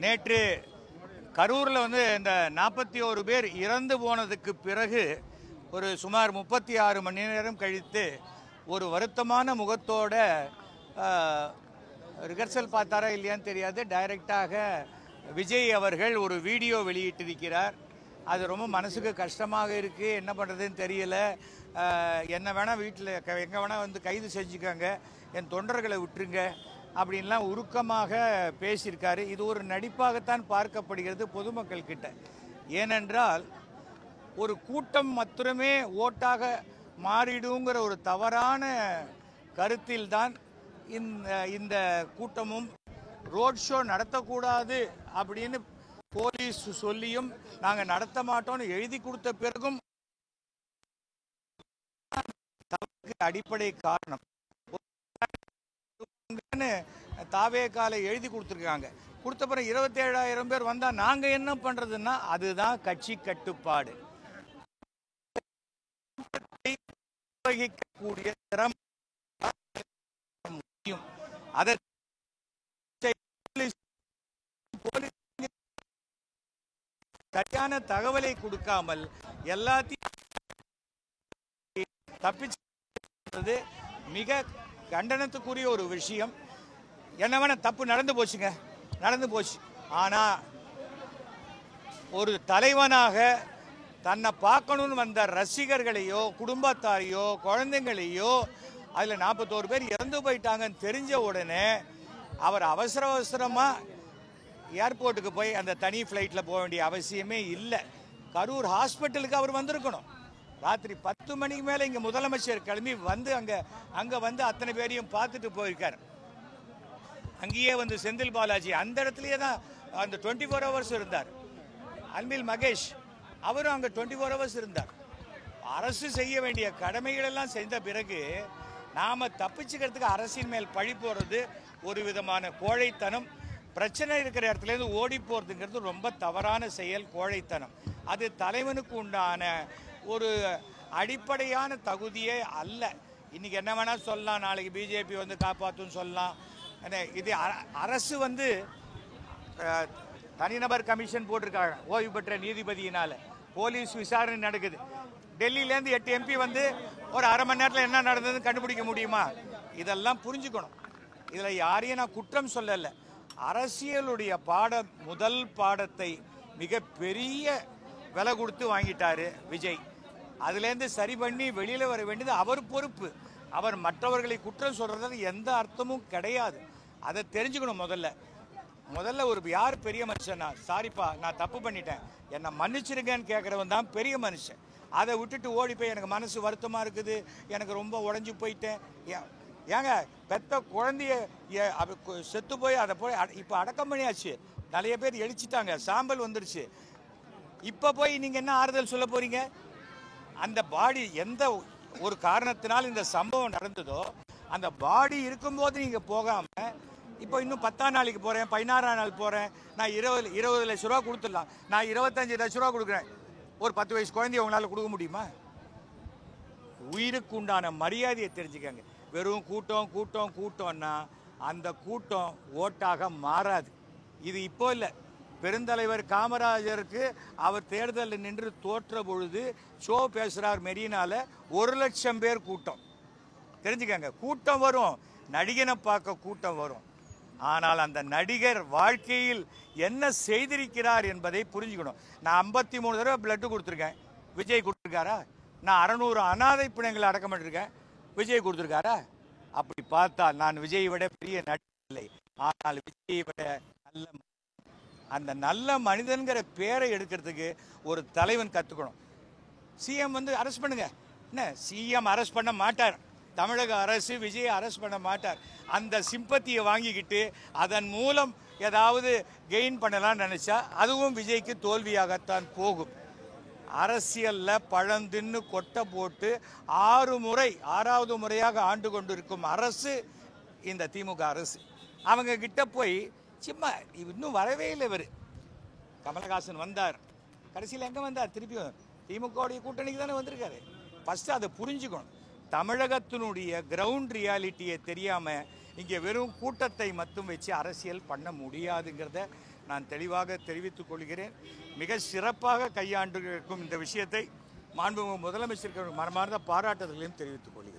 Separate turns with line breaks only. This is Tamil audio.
நேற்று கரூரில் இந்த 41 பேர் இறந்து போனதுக்கு பிறகு ஒரு சுமார் 36 மணி நேரம் கழித்து ஒரு வருத்தமான முகத்தோட ரிஹர்சல் பார்த்தாரா இல்லையான்னு தெரியாது, டைரக்டாக விஜய் அவர்கள் ஒரு வீடியோ வெளியிட்டிருக்கிறார். அது ரொம்ப மனசுக்கு கஷ்டமாக இருக்குது. என்ன பண்ணுறதுன்னு தெரியல. என்ன வேணால் வீட்டில் எங்கே வேணால் கைது செஞ்சுக்கோங்க, என் தொண்டர்களை விட்டுருங்க அப்படின்லாம் உருக்கமாக பேசியிருக்காரு. இது ஒரு நடிப்பாகத்தான் பார்க்கப்படுகிறது பொதுமக்கள் கிட்ட. ஏனென்றால் ஒரு கூட்டம் மாத்திரமே ஓட்டாக மாறிடுங்கிற ஒரு தவறான கருத்தில்தான் இந்த கூட்டமும் ரோட் ஷோ நடத்தக்கூடாது அப்படின்னு போலீஸ் சொல்லியும் நாங்கள் நடத்த மாட்டோம்னு எழுதி கொடுத்த பிறகும் அடிப்படை காரணம் தாவேகால எழுதி கொடுத்துருக்காங்க. கொடுத்த பிறகு 27,000 பேர் வந்தா நாங்க என்ன பண்றதுன்னா அதுதான் கட்சி கட்டுப்பாடு. வகிக்கக்கூடிய திறமை அதை சரியான தகவலை கொடுக்காமல் எல்லாத்தையும் தப்பிச்சு மிக கண்டனத்துக்குரிய ஒரு விஷயம். என்ன வேணா தப்பு நடந்து போச்சுங்க, நடந்து போச்சு. ஆனா ஒரு தலைவனாக தன்னை பார்க்கணும்னு வந்த ரசிகர்களையோ குடும்பத்தாரையோ குழந்தைங்களையோ அதில் 41 பேர் இறந்து போயிட்டாங்கன்னு தெரிஞ்ச உடனே அவர் அவசரமாக ஏர்போர்ட்டுக்கு போய் அந்த தனி ஃப்ளைட்டில் போக வேண்டிய அவசியமே இல்லை. கரூர் ஹாஸ்பிட்டலுக்கு அவர் வந்திருக்கணும். ராத்திரி 10 மணிக்கு மேலே இங்கே முதலமைச்சர் கிளம்பி அங்கே அத்தனை பேரையும் பார்த்துட்டு போயிருக்கார். அங்கேயே செந்தில் பாலாஜி அந்த இடத்துலயே தான் அந்த 24 ஹவர்ஸ் இருந்தார். அன்பில் மகேஷ் அவரும் அங்கே 24 ஹவர்ஸ் இருந்தார். அரசு செய்ய வேண்டிய கடமைகள் எல்லாம் செய்த பிறகு நாம தப்பிச்சுக்கிறதுக்கு அரசின் மேல் பழி போடுறது ஒரு விதமான கோழைத்தனம். பிரச்சனை இருக்கிற இடத்துல இருந்து ஓடி போறதுங்கிறது ரொம்ப தவறான செயல், கோழைத்தனம். அது தலைவனுக்கு உண்டான ஒரு அடிப்படையான தகுதியே அல்ல. இன்னைக்கு என்ன வேணா சொல்லலாம், நாளைக்கு பிஜேபி காப்பாற்றுன்னு சொல்லலாம். இது அரசு தனிநபர் கமிஷன் போட்டிருக்காங்க ஓய்வு பெற்ற நீதிபதியினால. போலீஸ் விசாரணை நடக்குது. டெல்லியிலேருந்து 8 எம்பி ஒரு அரை மணி நேரத்தில் என்ன நடந்ததுன்னு கண்டுபிடிக்க முடியுமா? இதெல்லாம் புரிஞ்சுக்கணும். இதில் யாரையும் நான் குற்றம் சொல்லலை. அரசியலுடைய முதல் பாடத்தை மிக பெரிய விலை கொடுத்து வாங்கிட்டாரு விஜய். அதுலேருந்து சரி பண்ணி வெளியில் வர வேண்டியது அவர் பொறுப்பு. அவர் மற்றவர்களை குற்றம் சொல்றதுல எந்த அர்த்தமும் கிடையாது. அதை தெரிஞ்சுக்கணும். முதல்ல ஒரு யார் பெரிய மனுஷனா, சாரிப்பா நான் தப்பு பண்ணிட்டேன் என்னை மன்னிச்சிருங்கன்னு கேட்குறவன் தான் பெரிய மனுஷன். அதை விட்டுட்டு ஓடி போய் எனக்கு மனசு வருத்தமாக இருக்குது, எனக்கு ரொம்ப உடஞ்சி போயிட்டேன். ஏங்க பெத்த குழந்தைய செத்து போய் அதை போய் இப்போ அடக்கம் பண்ணியாச்சு. நிறைய பேர் எழிச்சிட்டாங்க, சாம்பல் வந்துருச்சு. இப்போ போய் நீங்கள் என்ன ஆறுதல் சொல்ல போறீங்க? அந்த பாடி எந்த ஒரு காரணத்தினால் இந்த சம்பவம் நடந்ததோ அந்த பாடி இருக்கும்போது நீங்கள் போகாமல் இப்போ இன்னும் 10ஆம் நாளைக்கு போகிறேன், 16ஆம் நாள் போகிறேன், நான் 20 லட்ச ரூபா கொடுத்துடலாம், நான் 25 லட்ச ரூபா கொடுக்குறேன், ஒரு 10 வயசு குழந்தைய உங்களால் கொடுக்க முடியுமா? உயிருக்கு உண்டான மரியாதையை தெரிஞ்சுக்கங்க. வெறும் கூட்டம்னா அந்த கூட்டம் ஓட்டாக மாறாது. இது இப்போ இல்லை. பெருந்தலைவர் காமராஜருக்கு அவர் தேர்தலில் நின்று தோற்ற பொழுது ஷோ பேசுகிறார் மெரினால, 1 லட்சம் பேர் கூட்டம். தெரிஞ்சுக்கங்க, கூட்டம் வரும், நடிகனை பார்க்க கூட்டம் வரும். ஆனால் அந்த நடிகர் வாழ்க்கையில் என்ன செய்திருக்கிறார் என்பதை புரிஞ்சுக்கணும். நான் 53 தடவை பிளட்டு கொடுத்துருக்கேன், விஜய் கொடுத்துருக்காரா? நான் 600 அனாதை பிணைங்களை அடக்கம் பண்ணிருக்கேன், விஜய் கொடுத்துருக்காரா? அப்படி பார்த்தால் நான் விஜயை விட பெரிய நடிகர் இல்லை. ஆனால் விஜயை விட அந்த நல்ல மனிதன்கிற பேரை எடுக்கிறதுக்கு ஒரு தலைவன் கற்றுக்கணும். சிஎம் அரெஸ்ட் பண்ணுங்க, என்ன சிஎம் அரெஸ்ட் பண்ண மாட்டார், தமிழக அரசு விஜயை அரெஸ்ட் பண்ண மாட்டார். அந்த சிம்பத்தியை வாங்கிக்கிட்டு அதன் மூலம் ஏதாவது கெயின் பண்ணலாம்னு நினைச்சா அதுவும் விஜய்க்கு தோல்வியாகத்தான் போகும். அரசியல்ல பழந்தின்னு கொட்டை போட்டு 6வது முறையாக ஆண்டு கொண்டிருக்கும் அரசு இந்த திமுக அரசு. அவங்க கிட்ட போய் சும்மா இன்னும் வரவே இல்லை. இவர் கமலஹாசன் வந்தார், கடைசியில் எங்கே வந்தார்? திருப்பியும் திமுகவுடைய கூட்டணிக்கு தானே வந்திருக்காரு. ஃபர்ஸ்ட் அதை புரிஞ்சுக்கணும். தமிழகத்தினுடைய கிரவுண்ட் ரியாலிட்டியை தெரியாமல் இங்கே வெறும் கூட்டத்தை மட்டும் வச்சு அரசியல் பண்ண முடியாதுங்கிறத நான் தெளிவாக தெரிவித்துக் கொள்கிறேன். மிக சிறப்பாக கையாண்டு இருக்கும் இந்த விஷயத்தை மாண்புமிகு முதலமைச்சருக்கு மனமார்ந்த பாராட்டுதலையும் தெரிவித்துக் கொள்கிறேன்.